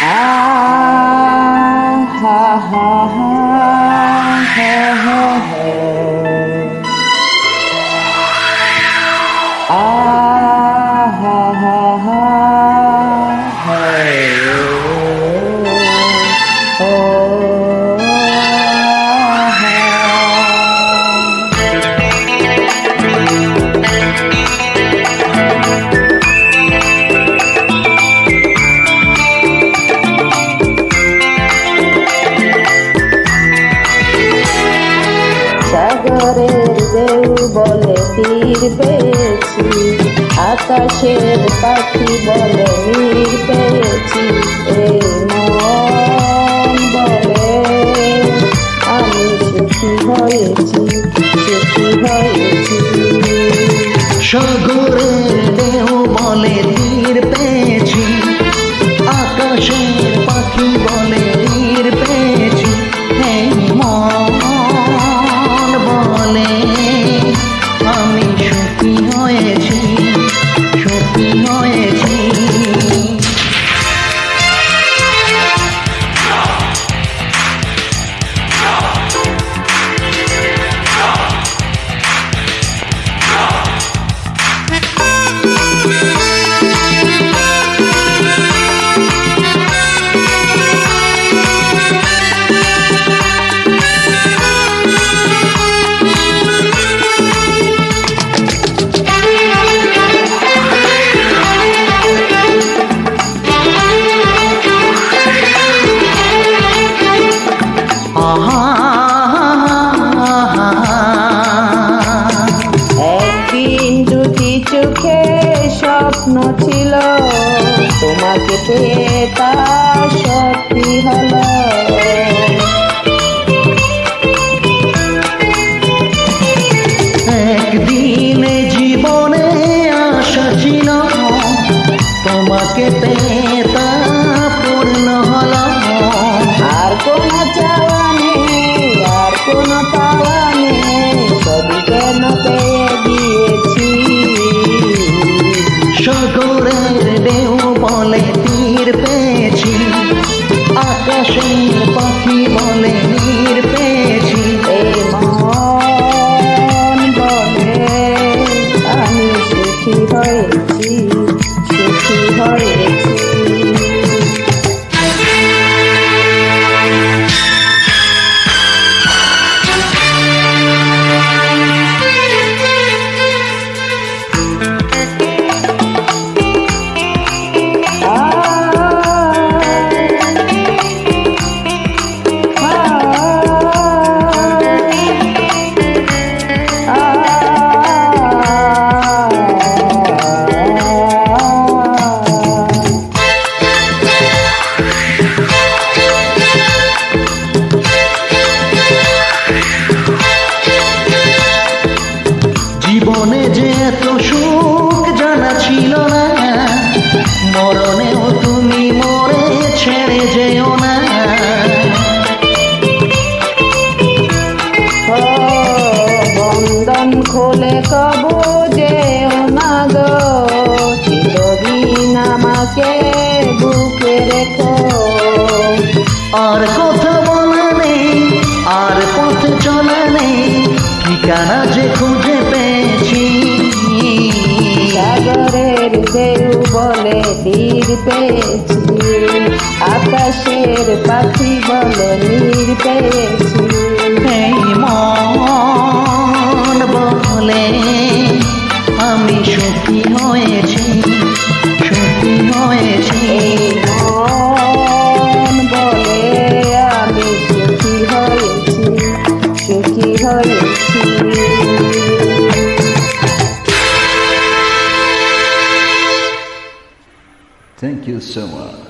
হা হা হা হা হা হা হা হা হা সাগরের ঢেউ বলে তীর পেয়েছি, আকাশের পাখি বলে নীর পেয়েছি, এই মন বলে আমি সুখী হয়েছি, সুখী হয়েছি। সাগরের ঢেউ বলে তীর পেয়েছি, আকাশের পাখি বলে নীর পেয়েছি, এই মন বলে আমি সুখী হয়েছি, সুখী হয়েছি। একদিন দুটি চোখে স্বপ্ন ছিল, তোমাকে পেয়ে তা সত্যি হলো। একদিন জীবনে আশা ছিল, তোমাকে পেয়ে তা পূর্ণ হলো। আর কোনো চাওয়া নেই, আর কোনো পাওয়া নেই, সবই কেন পেয়ে গিয়েছি। সাগরের ঢেউ বলে তীর পেয়েছি, আকাশের পাখি বলে নীর পেয়েছি, এই মন বলে আমি সুখী হয়েছি, সুখী হয়েছি। জীবনে যে এত সুখ জানা ছিল না, মরণেও তুমি মরে ছেড়ে যেও না। বন্ধন খোলে কবু যেও না গো, চিরদিন আমাকে বুকে রেখো। আর কথা বলা নেই, আর পথে চলা নেই, ঠিকানা যে খুঁজে পেয়েছি। সাগরের ঢেউ বলে তীর পেয়েছি, আকাশের পাখি বলে নীর পেয়েছি, এই মন বলে আমি সুখী হয়েছি, সুখী হয়েছি। এই মন বলে আমি সুখী হয়েছি, সুখী হয়েছি। Thank you so much.